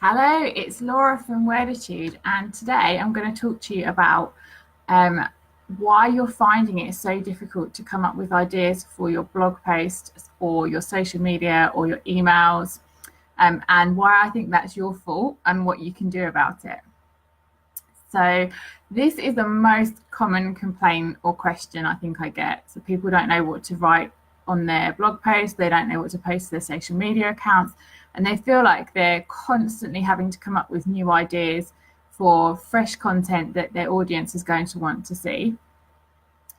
Hello, it's Laura from Worditude, and today I'm going to talk to you about why you're finding it so difficult to come up with ideas for your blog posts or your social media or your emails, and why I think that's your fault and what you can do about it. So, this is the most common complaint or question I think I get. So, people don't know what to write on their blog post, they don't know what to post to their social media accounts, and they feel like they're constantly having to come up with new ideas for fresh content that their audience is going to want to see.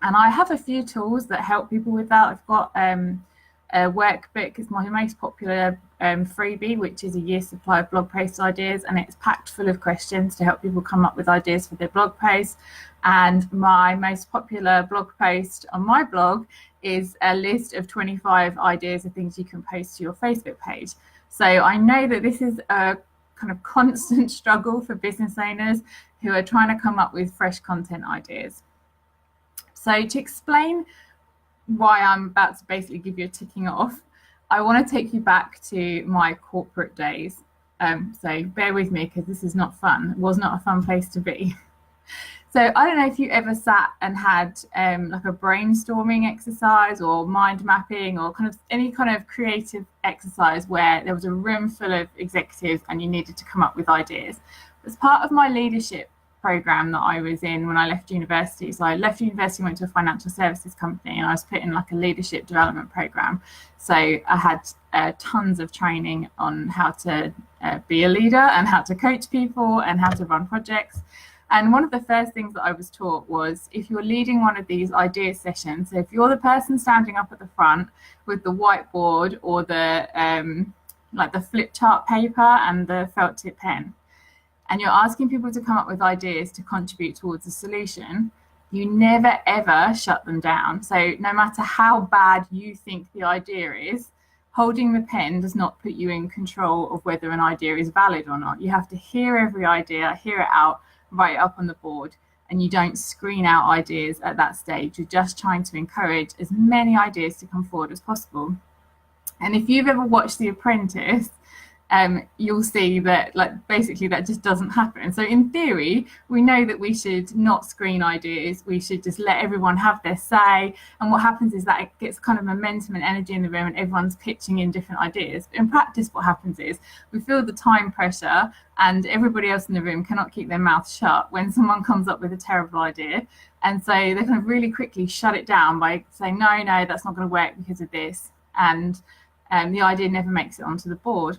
And I have a few tools that help people with that. I've got a workbook. It's my most popular freebie, which is a year's supply of blog post ideas, and it's packed full of questions to help people come up with ideas for their blog posts. And my most popular blog post on my blog is a list of 25 ideas of things you can post to your Facebook page. So I know that this is a kind of constant struggle for business owners who are trying to come up with fresh content ideas. So to explain why I'm about to basically give you a ticking off, I want to take you back to my corporate days. So bear with me because this is not fun. It was not a fun place to be. So I don't know if you ever sat and had like a brainstorming exercise or mind mapping or kind of any kind of creative exercise where there was a room full of executives and you needed to come up with ideas. As part of my leadership program that I was in when I left university. So I left university, went to a financial services company, and I was put in like a leadership development program. So I had tons of training on how to be a leader and how to coach people and how to run projects. And one of the first things that I was taught was if you're leading one of these idea sessions, so if you're the person standing up at the front with the whiteboard or the like the flip chart paper and the felt tip pen, and you're asking people to come up with ideas to contribute towards a solution, you never ever shut them down. So no matter how bad you think the idea is, holding the pen does not put you in control of whether an idea is valid or not. You have to hear every idea, hear it out, write it up on the board, and you don't screen out ideas at that stage. You're just trying to encourage as many ideas to come forward as possible. And if you've ever watched The Apprentice, you'll see that like basically that just doesn't happen. So in theory, we know that we should not screen ideas. We should just let everyone have their say. And what happens is that it gets kind of momentum and energy in the room and everyone's pitching in different ideas. But in practice, what happens is we feel the time pressure and everybody else in the room cannot keep their mouth shut when someone comes up with a terrible idea. And so they kind of really quickly shut it down by saying, no, that's not going to work because of this. And the idea never makes it onto the board.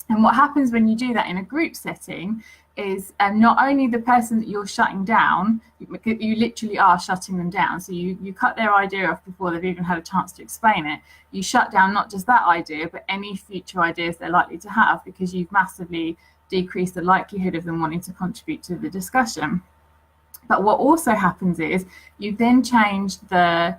And what happens when you do that in a group setting is not only the person that you're shutting down, you literally are shutting them down. So you cut their idea off before they've even had a chance to explain it. You shut down not just that idea, but any future ideas they're likely to have because you've massively decreased the likelihood of them wanting to contribute to the discussion. But what also happens is you then change the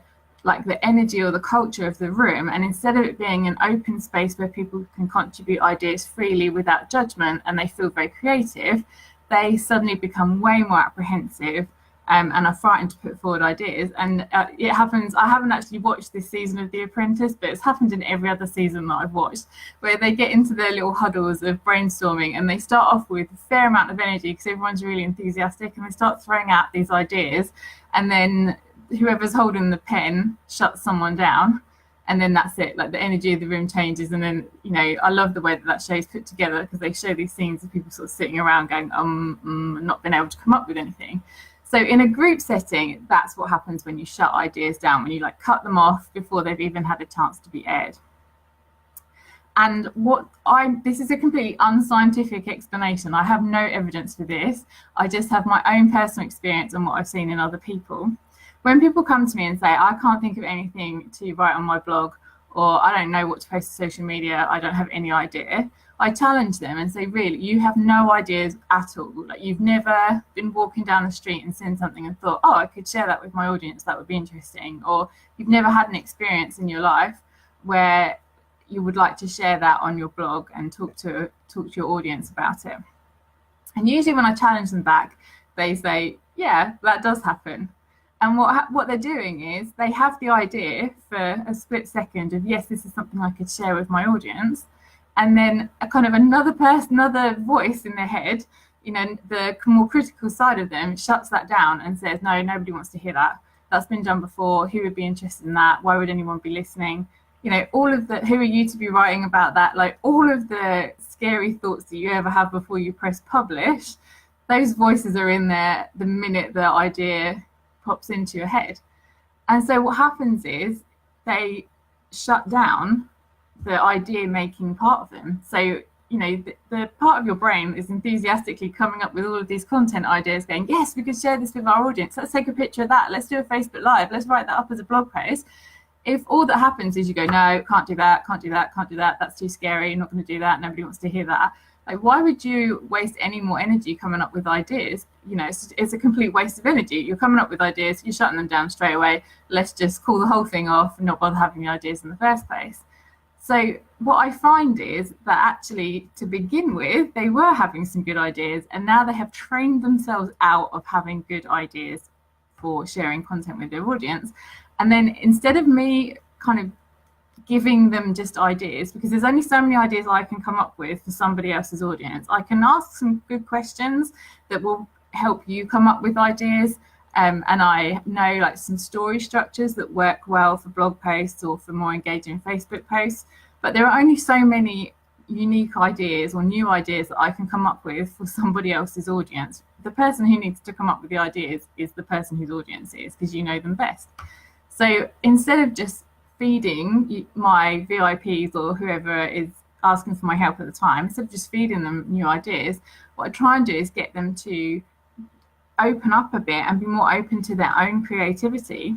energy or the culture of the room, and instead of it being an open space where people can contribute ideas freely without judgment and they feel very creative, they suddenly become way more apprehensive and are frightened to put forward ideas. And it happens, I haven't actually watched this season of The Apprentice, but it's happened in every other season that I've watched, where they get into their little huddles of brainstorming and they start off with a fair amount of energy because everyone's really enthusiastic, and they start throwing out these ideas, and then whoever's holding the pen shuts someone down, and then that's it. Like the energy of the room changes, and then I love the way that show's put together because they show these scenes of people sort of sitting around going not being able to come up with anything. So in a group setting, that's what happens when you shut ideas down, when you cut them off before they've even had a chance to be aired. And this is a completely unscientific explanation. I have no evidence for this. I just have my own personal experience and what I've seen in other people. When people come to me and say, I can't think of anything to write on my blog, or I don't know what to post to social media, I don't have any idea, I challenge them and say, really, you have no ideas at all. Like, you've never been walking down the street and seen something and thought, I could share that with my audience, that would be interesting. Or you've never had an experience in your life where you would like to share that on your blog and talk to your audience about it. And usually when I challenge them back, they say, yeah, that does happen. And what they're doing is they have the idea for a split second of, yes, this is something I could share with my audience. and then a kind of another person, another voice in their head, the more critical side of them shuts that down and says, no, nobody wants to hear that. That's been done before. Who would be interested in that? Why would anyone be listening? All of the, who are you to be writing about that? Like all of the scary thoughts that you ever have before you press publish, those voices are in there the minute the idea pops into your head. And so what happens is they shut down the idea making part of them. So, the part of your brain is enthusiastically coming up with all of these content ideas going, yes, we could share this with our audience. Let's take a picture of that. Let's do a Facebook Live. Let's write that up as a blog post. If all that happens is you go, no, can't do that, can't do that, can't do that. That's too scary. You're not going to do that. Nobody wants to hear that. Like, why would you waste any more energy coming up with ideas? It's a complete waste of energy. You're coming up with ideas, you're shutting them down straight away. Let's just call the whole thing off and not bother having the ideas in the first place. So what I find is that actually, to begin with, they were having some good ideas, and now they have trained themselves out of having good ideas for sharing content with their audience. And then instead of me kind of giving them just ideas, because there's only so many ideas I can come up with for somebody else's audience, I can ask some good questions that will help you come up with ideas. And I know like some story structures that work well for blog posts or for more engaging Facebook posts, but there are only so many unique ideas or new ideas that I can come up with for somebody else's audience. The person who needs to come up with the ideas is the person whose audience is, because you know them best. So instead of just feeding my VIPs or whoever is asking for my help at the time, instead of just feeding them new ideas, what I try and do is get them to open up a bit and be more open to their own creativity,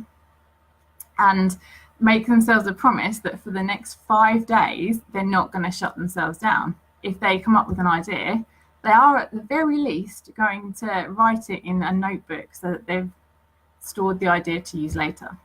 and make themselves a promise that for the next 5 days they're not going to shut themselves down. If they come up with an idea, they are at the very least going to write it in a notebook so that they've stored the idea to use later.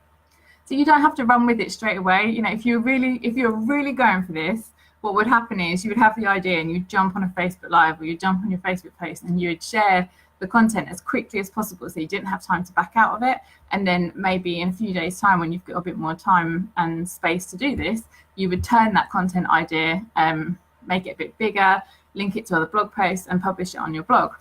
So you don't have to run with it straight away. If you're really going for this, what would happen is you would have the idea and you'd jump on a Facebook Live or you'd jump on your Facebook post and you would share the content as quickly as possible so you didn't have time to back out of it. And then maybe in a few days' time, when you've got a bit more time and space to do this, you would turn that content idea, make it a bit bigger, link it to other blog posts and publish it on your blog.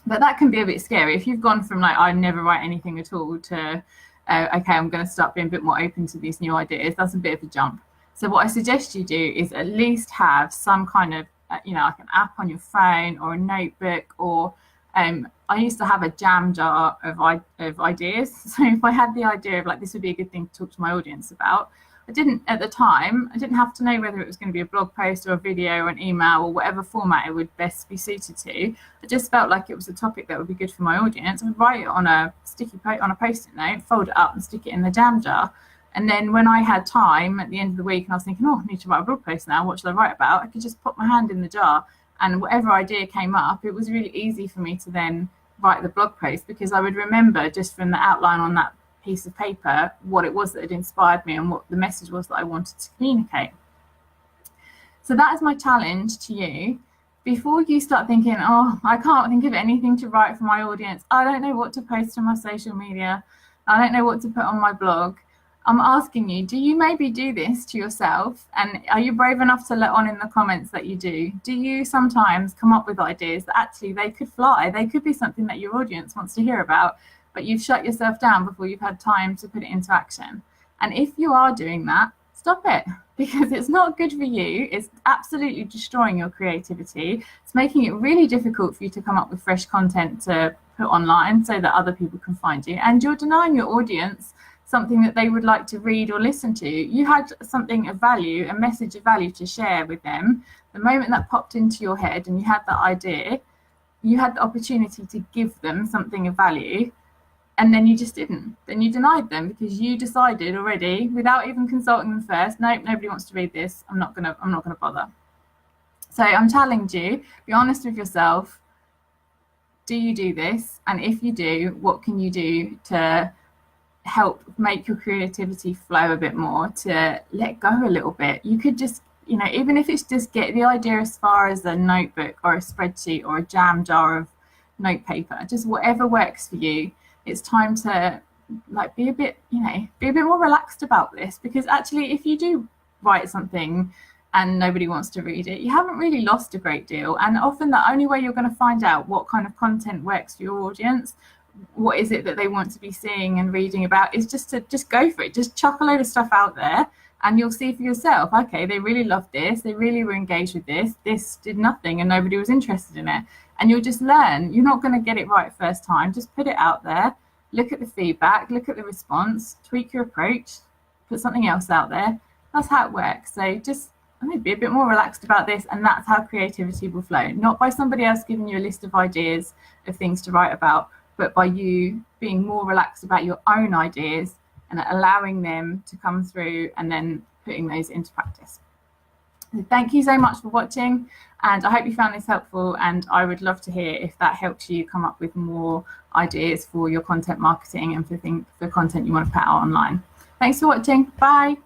But that can be a bit scary. If you've gone from like, I never write anything at all to, okay, I'm going to start being a bit more open to these new ideas, that's a bit of a jump. So what I suggest you do is at least have some kind of, like an app on your phone or a notebook, or I used to have a jam jar of ideas. So if I had the idea of like, this would be a good thing to talk to my audience about, at the time, I didn't have to know whether it was going to be a blog post or a video or an email or whatever format it would best be suited to. I just felt like it was a topic that would be good for my audience. I would write it on a post-it note, fold it up and stick it in the jam jar. And then when I had time at the end of the week and I was thinking, I need to write a blog post now, what should I write about? I could just pop my hand in the jar, and whatever idea came up, it was really easy for me to then write the blog post, because I would remember just from the outline on that piece of paper what it was that had inspired me and what the message was that I wanted to communicate. So that is my challenge to you. Before you start thinking, I can't think of anything to write for my audience, I don't know what to post on my social media, I don't know what to put on my blog, I'm asking you, do you maybe do this to yourself? And are you brave enough to let on in the comments that you do? Do you sometimes come up with ideas that actually they could fly? They could be something that your audience wants to hear about, but you've shut yourself down before you've had time to put it into action. And if you are doing that, stop it, because it's not good for you. It's absolutely destroying your creativity. It's making it really difficult for you to come up with fresh content to put online so that other people can find you. And you're denying your audience something that they would like to read or listen to. You had something of value, a message of value to share with them. The moment that popped into your head and you had that idea, you had the opportunity to give them something of value, and then you just didn't. Then you denied them because you decided already, without even consulting them first, nope, nobody wants to read this, I'm not gonna bother. So I'm challenging you, be honest with yourself. Do you do this? And if you do, what can you do to help make your creativity flow a bit more, to let go a little bit? You could just, even if it's just get the idea as far as a notebook or a spreadsheet or a jam jar of note paper, just whatever works for you. It's time to be a bit more relaxed about this, because actually if you do write something and nobody wants to read it, you haven't really lost a great deal. And often the only way you're going to find out what kind of content works for your audience, what is it that they want to be seeing and reading about, is just to just go for it. Just chuck a load of stuff out there and you'll see for yourself, okay, they really loved this, they really were engaged with this did nothing and nobody was interested in it. And you'll just learn. You're not going to get it right first time. Just put it out there, look at the feedback, look at the response, tweak your approach, put something else out there. That's how it works. So just be a bit more relaxed about this, and that's how creativity will flow. Not by somebody else giving you a list of ideas of things to write about, but by you being more relaxed about your own ideas and allowing them to come through and then putting those into practice. So thank you so much for watching, and I hope you found this helpful, and I would love to hear if that helps you come up with more ideas for your content marketing and for content you want to put out online. Thanks for watching. Bye.